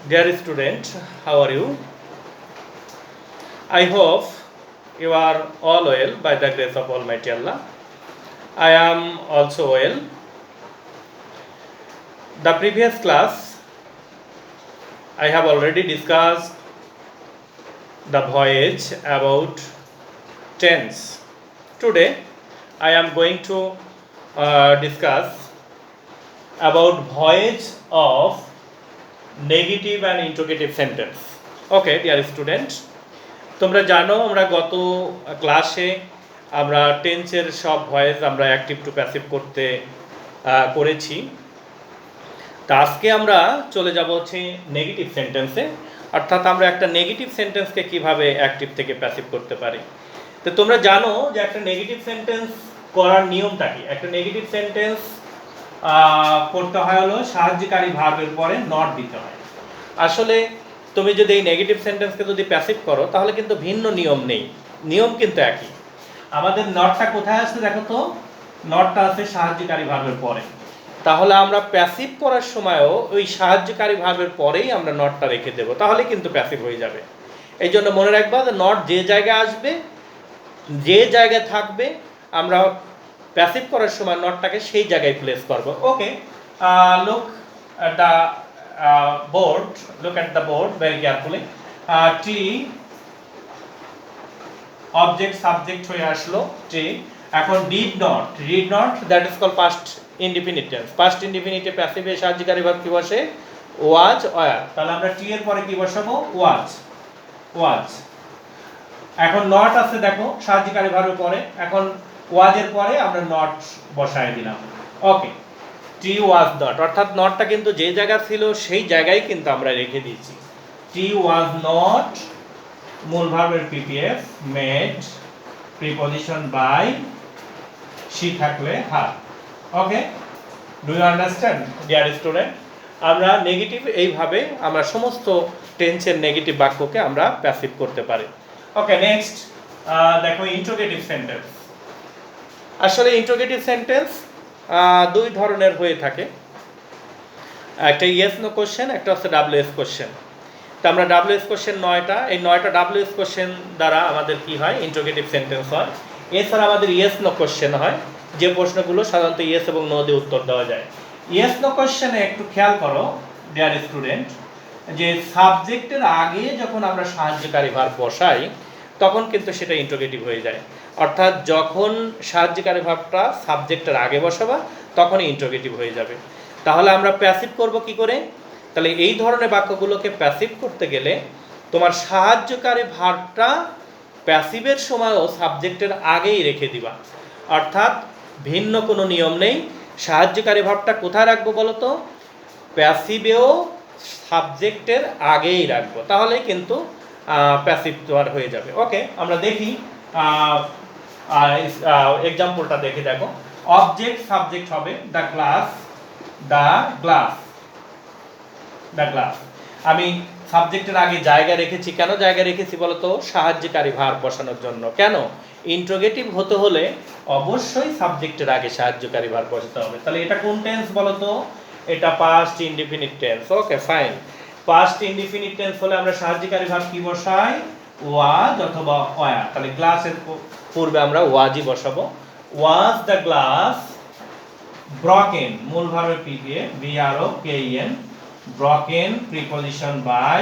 Dear student, how are you? I hope you are all well by the grace of Almighty Allah. I am also well. The previous class I have already discussed the voyage about tense. Today I am going to discuss about voyage of negative and interrogative sentence. Okay, dear student. তোমরা জানো আমরা গত ক্লাসে আমরা টেন্সের সব voice আমরা active to passive করতে করেছি। তা আজকে আমরা চলে যাব হচ্ছে নেগেটিভ সেন্টেন্সে, অর্থাৎ আমরা একটা নেগেটিভ সেন্টেন্সকে কিভাবে অ্যাক্টিভ থেকে প্যাসিভ করতে পারি। তো তোমরা জানো যে একটা নেগেটিভ সেন্টেন্স করার নিয়মটা কি। একটা নেগেটিভ সেন্টেন্স করতে হয় হলো সাহায্যকারী ভার্বের পরে নট দিতে হয়। আসলে তুমি যদি এই নেগেটিভ সেন্টেন্সকে যদি প্যাসিভ করো তাহলে কিন্তু ভিন্ন নিয়ম নেই, নিয়ম কিন্তু একই। আমাদের নটটা কোথায় আসছে দেখো তো, নটটা আছে সাহায্যকারী ভার্বের পরে। তাহলে আমরা প্যাসিভ করার সময়ও ওই সাহায্যকারী ভার্বের পরেই আমরা নটটা রেখে দেবো, তাহলে কিন্তু প্যাসিভ হয়ে যাবে। এই জন্য মনে রাখবা যে নট যে জায়গায় আসবে, যে জায়গায় থাকবে, আমরা প্যাসিভ করার সময় নটটাকে সেই জায়গায় প্লেস করবো। ওকে, look at the board, look at the board very carefully. T object subject হয়ে আসলো T, এখন did not that is called past indefinite tense. past indefinite passive এ সাহায্যকারী ভার্ব কি বসে, was were। তাহলে আমরা T এর পরে কি বসাবো, was। এখন নট আছে দেখো সাহায্যকারী ভার্বের পরে, এখন was এর পরে আমরা নট বসায় দিলাম। ওকে, T was not, অর্থাৎ নটটা কিন্তু যে জায়গা ছিল সেই জায়গায় কিন্তু আমরা রেখে দিয়েছি। T was not মূল ভার্বের PPF made preposition by she থাকলে had। Okay, do you understand dear student? আমরা নেগেটিভ এইভাবে আমরা সমস্ত টেন্সের নেগেটিভ বাক্যকে আমরা প্যাসিভ করতে পারি। ওকে, নেক্সট দেখো ইন্টারোগেটিভ সেন্টেন্স। আসলে ইন্টারোগেটিভ সেন্টেন্স দুই ধরনের হয়ে থাকে, একটা ইয়েস নো কোশ্চেন, একটা হচ্ছে ডাব্লিউএস কোশ্চেন। তো আমরা ডাব্লিউএস কোশ্চেন 9টা, এই 9টা ডাব্লিউএস কোশ্চেন দ্বারা আমাদের কি হয়, ইন্টারোগেটিভ সেন্টেন্স হয়। এছাড়া আমাদের ইয়েস নো কোশ্চেন হয়, যে প্রশ্নগুলো সাধারণত ইয়েস এবং নো দিয়ে উত্তর দেওয়া যায়। ইয়েস নো কোশ্চেনে একটু খেয়াল করো ডিয়ার স্টুডেন্ট, যে সাবজেক্টের আগে যখন আমরা সাহায্যকারী ভার্ব বসাই তখন কিন্তু সেটা ইন্টারোগেটিভ হয়ে যায়। অর্থাৎ যখন সাহায্যকারী ভার্বটা সাবজেক্টের আগে বসাবা তখনই ইন্টারোগেটিভ হয়ে যাবে। তাহলে আমরা প্যাসিভ করব কি করে? তাহলে এই ধরনের বাক্যগুলোকে প্যাসিভ করতে গেলে তোমার সাহায্যকারী ভার্বটা প্যাসিভের সময়ও সাবজেক্টের আগেই রেখে দিবা, অর্থাৎ ভিন্ন কোনো নিয়ম নেই। সাহায্যকারী ভার্বটা কোথায় রাখবো বলো তো, প্যাসিভেও সাবজেক্টের আগেই রাখবো, তাহলে কিন্তু প্যাসিভ তোমার হয়ে যাবে। ওকে, আমরা দেখি এক্সাম্পলটা দেখে দেখো। অবজেক্ট সাবজেক্ট হবে দ্য গ্লাস, দ্য গ্লাস। আমি সাবজেক্টের আগে জায়গা রেখেছি, কেন জায়গা রেখেছি বলতো, সাহায্যকারী ভার্ব বসানোর জন্য। কেন, ইন্টারোগেটিভ হতে হলে অবশ্যই সাবজেক্টের আগে সাহায্যকারী ভার্ব বসাতে হবে। তাহলে এটা কোন টেন্স বলতো, এটা past indefinite tense. Okay fine, past indefinite tense হলে আমরা সাহায্যকারী ভার্ব কি বসাই, ওয়াজ অথবা ওয়ার। তাহলে গ্লাসের পূর্বে আমরা ওয়াজই বসাবো। ওয়াজ দ্য গ্লাস ব্রকেন, মূল ভার্বের পিপিএ BROKEN, ব্রকেন প্রিপজিশন বাই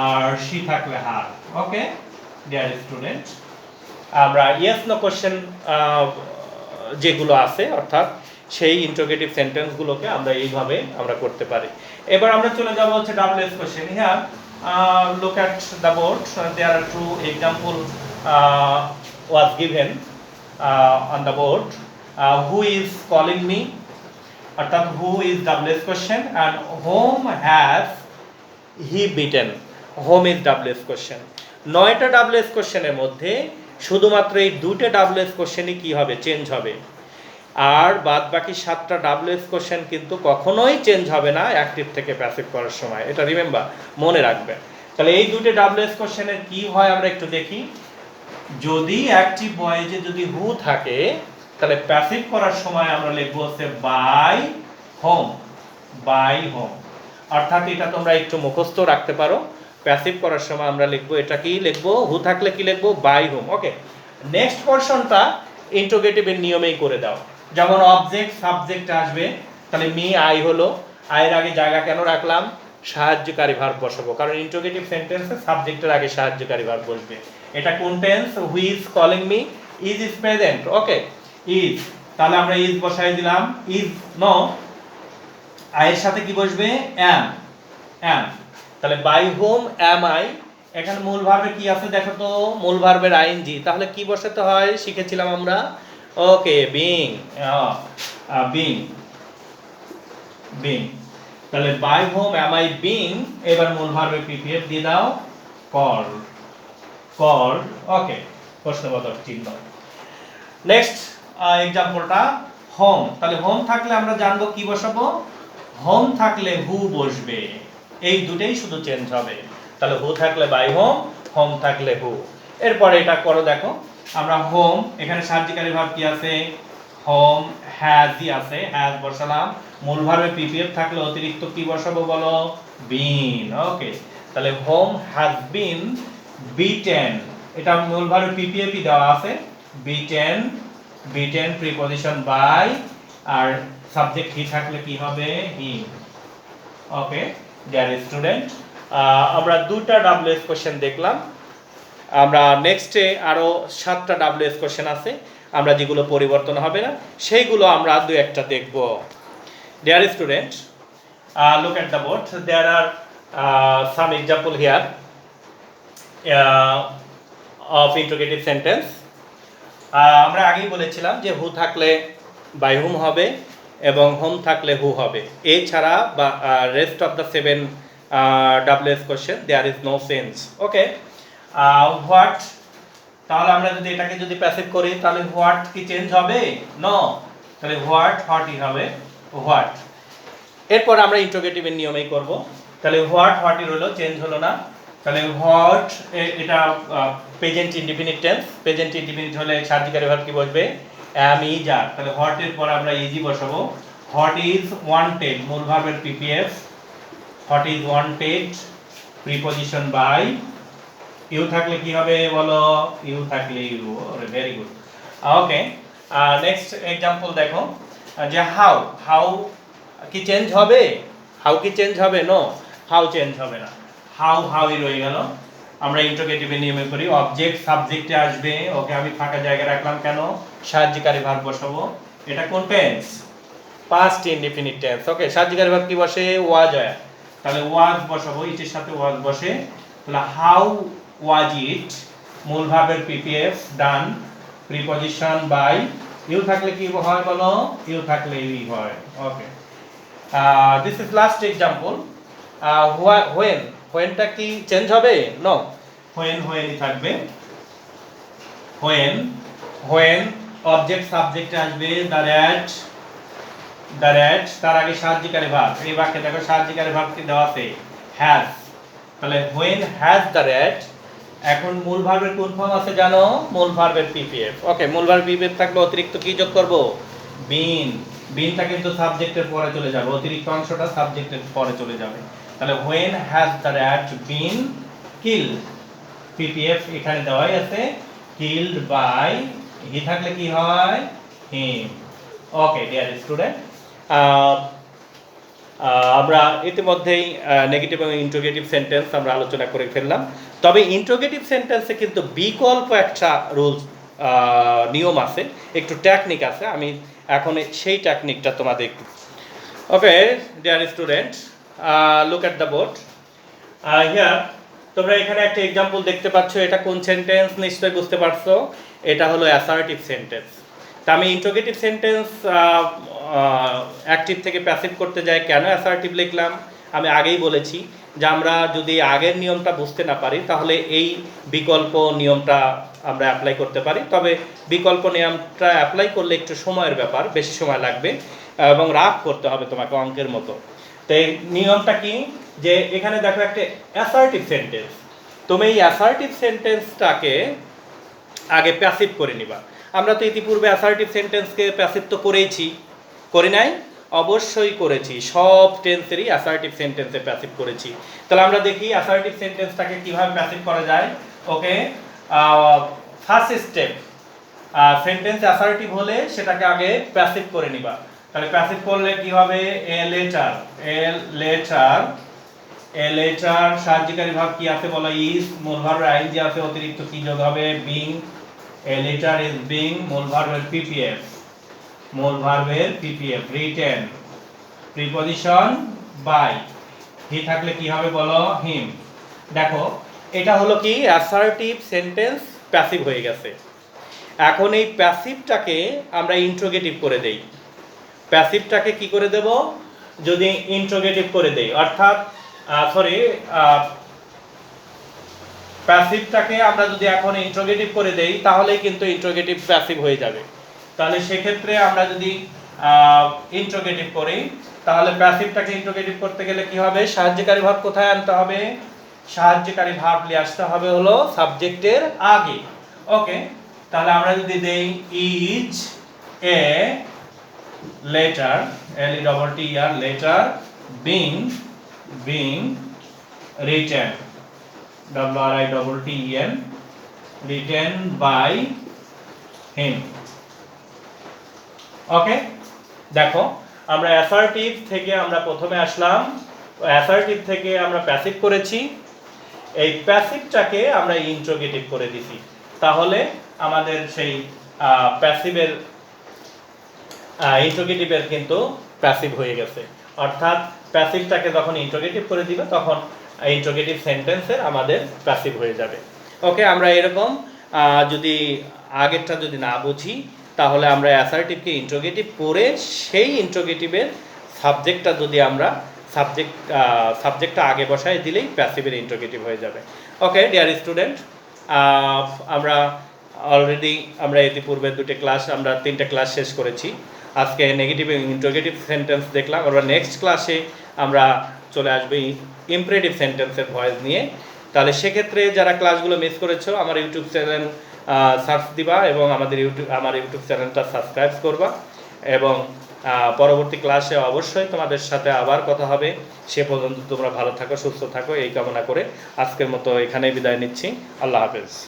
আর she থাকলে হার। ওকে ডিয়ার স্টুডেন্ট, আমরা ইয়েস নো কোশ্চেন যেগুলো আছে অর্থাৎ সেই ইন্টারোগেটিভ সেন্টেন্সগুলোকে আমরা এইভাবে আমরা করতে পারি। এবার আমরা চলে যাব হচ্ছে WH question. Here look at the board, there are two example was given on the board. Who is calling me, অর্থাৎ who is WS question, and whom has he beaten, whom is WS question। 9টা WS কোশ্চেনের মধ্যে শুধুমাত্র এই দুটো WS কোশ্চেনই কি হবে, change হবে, আর বাদ বাকি 7টা WS কোশ্চেন কিন্তু কখনোই চেঞ্জ হবে না অ্যাক্টিভ থেকে প্যাসিভ করার সময়, এটা রিমেম্বার মনে রাখবে। তাহলে এই দুটো WS কোশ্চেনের কি হয় আমরা একটু দেখি। যদি অ্যাক্টিভ ভয়েসে যদি হু থাকে তাহলে প্যাসিভ করার সময় আমরা লিখবো হচ্ছে বাই হোম, অর্থাৎ এটা তোমরা একটু মুখস্থ রাখতে পারো। প্যাসিভ করার সময় আমরা লিখবো, এটা কি লিখবো, হু থাকলে কি লিখবো, বাই হুম। ওকে, নেক্সট পোরশনটা ইন্টারোগেটিভের নিয়মেই করে দাও। যেমন অবজেক্ট সাবজেক্ট আসবে, তাহলে মি আই হলো, আয়ের আগে জায়গা কেন রাখলাম, সাহায্যকারী ভার্ব বসাবো, কারণ ইন্টারোগেটিভ সেন্টেন্সে সাবজেক্টের আগে সাহায্যকারী ভার্ব বসবে। এটা কোন tense, who is calling me, is is present. Okay, is, তাহলে আমরা ইজ বসাই দিলাম, ইজ নো, আয়ের সাথে কি বসবে, অ্যাম, অ্যাম। তাহলে বাই হোম অ্যাম আই, এখানে মূল ভার্বে কি আছে দেখো তো, মূল ভার্বের আইএনজি, তাহলে কি বসাতে হয় শিখেছিলাম আমরা, ওকে, বিং, বিং, বিং। তাহলে by whom am I being, এবার মূল ভার্বে পিপিএফ দিয়ে দাও, কল, কল। ওকে, প্রশ্নবোধক চিহ্ন। নেক্সট এক্সাম্পলটা হোম, তাহলে হোম থাকলে আমরা জানবো কি বসাবো, হোম থাকলে হু বসবে, এই দুটেই শুধু চেঞ্জ হবে। তাহলে হু থাকলে বাই হোম, হোম থাকলে হু। এরপরে এটা করো দেখো, আমরা হোম, এখানে সাহায্যকারী ভার্ব কি আছে, হোম হ্যাজই আছে, হ্যাজ বসালাম, মূল ভার্বে পিপিএফ থাকলে অতিরিক্ত কি বসাবো বলো, বিন। ওকে, তাহলে হোম হ্যাজ বিন বিটেন, এটা মূল ভার্বে পিপিএফই দেওয়া আছে, বিটেন, বিটেন প্রিপজিশন বাই, আর সাবজেক্ট হি থাকলে কি হবে, হি। ওকে ডিয়ার স্টুডেন্ট, আমরা দুটা ডাব্লিউএস কোশ্চেন দেখলাম, আমরা নেক্সটে আরো 7টা ডাব্লিউএস কোশ্চেন আছে, আমরা যেগুলো পরিবর্তন হবে না সেইগুলো আমরা দু একটা দেখব। Dear student, look at the board, there are some example here of interrogative sentence. আমরা আগেই বলেছিলাম যে হু থাকলে বাই হুম হবে এবং হোম থাকলে হু হবে, এছাড়া বা rest of the 7 WH question there is no sense. Okay, what, তাহলে আমরা যদি এটাকে যদি প্যাসিভ করি তাহলে হোয়াট কি চেঞ্জ হবে, নো, তাহলে হোয়াট, হোয়াটই হবে, হোয়াট। এরপর আমরা ইন্টারোগেটিভের নিয়মেই করব, তাহলে হোয়াট, হোয়াটই রইলো, চেঞ্জ হলো না। তাহলে হোয়াট, এটা present indefinite tense, present indefinite হলে সাহায্যকারী ভার্ব কি বসবে, অ্যাম, ইজ, আর। তাহলে হোয়াট এর পর আমরা ইজি বসাবো, হোয়াট ইজ ওয়ান্টেড, মূল ভার্বের পিপিএফ, what is wanted preposition by, you থাকলে কি হবে বলো, ইউ থাকলে you. Very good. Okay, next example দেখো, যে হাউ, হাউ কি চেঞ্জ হবে, হাউ কি চেঞ্জ হবে, নো, হাউ চেঞ্জ হবে না, হাউ হাউই রয়ে গেল। আমরা ইন্টারোগেটিভের নিয়মে করি, অবজেক্ট সাবজেক্টে আসবে। ওকে, আমি ফাঁকা জায়গা রাখলাম কেন, সাহায্যকারী ভার্ব বসাবো, এটা কোন টেন্স, পাস্ট ইনডিফিনিট টেন্স। ওকে, সাহায্যকারী ভার্ব কি বসে, ওয়াজ হয়, তাহলে ওয়াজ বসাবো, ইটের সাথে ওয়াজ বসে, তাহলে হাউ ওয়াজ ইট, মূল ভার্বের PPF done, preposition by, you থাকলে কি হয় বলো, ইউ থাকলে ইউ হয়। Okay, this is last example, when, হোয়েনটা কি চেঞ্জ হবে, নো, হোয়েন হোয়েনই থাকবে, হোয়েন, হোয়েন অবজেক্ট সাবজেক্টে আসবে, দ্য র‍্যাট, দ্য র‍্যাট, তার আগে সাহায্যকারী ভার্ব, এই বাক্যে দেখো সাহায্যকারী ভার্ব কি দেওয়া আছে, হ্যাজ, তাহলে হোয়েন হ্যাজ দ্য র‍্যাট, এখন মূল ভার্বের কোন ফর্ম আছে জানো, মূল ভার্বের পিপিএফ। ওকে, মূল ভার্বের পিপিএফ থাকলে অতিরিক্ত কি যোগ করব, বিন, বিনটা কিন্তু সাবজেক্টের পরে চলে যাবে, অতিরিক্ত অংশটা সাবজেক্টের পরে চলে যাবে। তাহলে when has the rat been killed, PPF এখানে দেওয়াই আছে, কিল্ড বাই, হি থাকলে কি হয়, হিম। ওকে ডিয়ার স্টুডেন্ট, আমরা ইতিমধ্যেই নেগেটিভ এবং ইন্টারোগেটিভ সেন্টেন্স আমরা আলোচনা করে ফেললাম। তবে ইন্টারোগেটিভ সেন্টেন্সে কিন্তু বিকল্প একটা রুলস, নিয়ম আছে, একটু টেকনিক আছে, আমি এখন সেই টেকনিকটা তোমাদের। ওকে dear student, look at the board, here তোমরা এখানে একটা এক্সাম্পল দেখতে পাচ্ছ, এটা কোন সেন্টেন্স নিশ্চয়ই বুঝতে পারছো, এটা হলো অ্যাসার্টিভ সেন্টেন্স। তা আমি ইন্টারোগেটিভ সেন্টেন্স অ্যাক্টিভ থেকে প্যাসিভ করতে যাই, কেন অ্যাসার্টিভ লিখলাম, আমি আগেই বলেছি যে আমরা যদি আগের নিয়মটা বুঝতে না পারি তাহলে এই বিকল্প নিয়মটা আমরা অ্যাপ্লাই করতে পারি, তবে বিকল্প নিয়মটা অ্যাপ্লাই করলে একটু সময়ের ব্যাপার, বেশি সময় লাগবে এবং রাফ করতে হবে তোমাকে অঙ্কের মতো। তো এই নিয়মটা কি, যে এখানে দেখো একটা অ্যাসার্টিভ সেন্টেন্স, তুমি এই অ্যাসার্টিভ সেন্টেন্সটাকে আগে প্যাসিভ করে নিবা। আমরা তো ইতিপূর্বে অ্যাসার্টিভ সেন্টেন্সকে প্যাসিভ তো করেইছি, করি নাই, অবশ্যই করেছি, সব টেন্সেরই অ্যাসার্টিভ সেন্টেন্সে প্যাসিভ করেছি। তাহলে আমরা দেখি অ্যাসার্টিভ সেন্টেন্সটাকে কিভাবে প্যাসিভ করা যায়। ওকে, ফার্স্ট স্টেপ, সেন্টেন্স অ্যাসার্টিভ হলে সেটাকে আগে প্যাসিভ করে নিবা। তাহলে প্যাসিভ করলে কি হবে, এ লেটার সাহায্যকারী ভাব কি আছে বলো, ইজ, মূল ভার্বের আইএনজি আছে, অতিরিক্ত কি যোগ হবে, being, a letter is being, মূল ভার্বের পিপিএফ, রিটেন, প্রিপজিশন বাই, হি থাকলে কি হবে বলো, হিম। দেখো এটা হলো কি অ্যাসার্টিভ সেন্টেন্স প্যাসিভ হয়ে গেছে। এখন এই প্যাসিভটাকে আমরা ইন্ট্রোগেটিভ করে দেই। প্যাসিভটাকে কি করে দেব, যদি ইন্ট্রোগেটিভ করে দেই, অর্থাৎ প্যাসিভটাকে আমরা যদি এখন ইন্ট্রোগেটিভ করে দেই তাহলে কিন্তু ইন্ট্রোগেটিভ প্যাসিভ হয়ে যাবে। তাহলে সেক্ষেত্রে আমরা যদি ইন্ট্রোগেটিভ করি তাহলে প্যাসিভটাকে ইন্ট্রোগেটিভ করতে গেলে কি হবে, সাহায্যকারী ভাব কোথায় আনতে হবে, সাহায্যকারী ভাব নিয়ে আসতে হবে হলো সাবজেক্টের আগে। ওকে, তাহলে আমরা যদি দেই is a letter, L-E-T-T-E-R, letter, being written, W-R-I-T-T-E-N, written by him. ওকে, দেখো আমরা অ্যাসার্টিভ থেকে আমরা প্রথমে আসলাম, অ্যাসার্টিভ থেকে আমরা প্যাসিভ করেছি, এই প্যাসিভটাকে আমরা ইন্ট্রোগেটিভ করে দিছি, তাহলে আমাদের সেই প্যাসিভের ইন্ট্রোগেটিভের কিন্তু প্যাসিভ হয়ে গেছে। অর্থাৎ প্যাসিভটাকে যখন ইন্ট্রোগেটিভ করে দিবে তখন ইন্ট্রোগেটিভ সেন্টেন্সের আমাদের প্যাসিভ হয়ে যাবে। ওকে, আমরা এরকম যদি আগেরটা যদি না বুঝি তাহলে আমরা অ্যাসার্টিভকে ইন্ট্রোগেটিভ করে সেই ইন্ট্রোগেটিভের সাবজেক্টটা যদি আমরা সাবজেক্টটা আগে বসায় দিলেই প্যাসিভের ইন্ট্রোগেটিভ হয়ে যাবে। ওকে ডিয়ার স্টুডেন্ট, আমরা ইতিপূর্বে আমরা 3টে ক্লাস শেষ করেছি। আজকে নেগেটিভ এবং ইন্ট্রোগেটিভ সেন্টেন্স দেখলাম। আমরা নেক্সট ক্লাসে আমরা চলে আসবে ইমপ্রেটিভ সেন্টেন্সের ভয়েস নিয়ে। তাহলে সেক্ষেত্রে যারা ক্লাসগুলো মিস করেছো আমার ইউটিউব চ্যানেল সার্চ দিবা এবং আমার ইউটিউব চ্যানেলটা সাবস্ক্রাইব করবা, এবং পরবর্তী ক্লাসে অবশ্যই তোমাদের সাথে আবার কথা হবে। সে পর্যন্ত তোমরা ভালো থাকো, সুস্থ থাকো, এই কামনা করে আজকের মতো এখানেই বিদায় নিচ্ছি। আল্লাহ হাফেজ।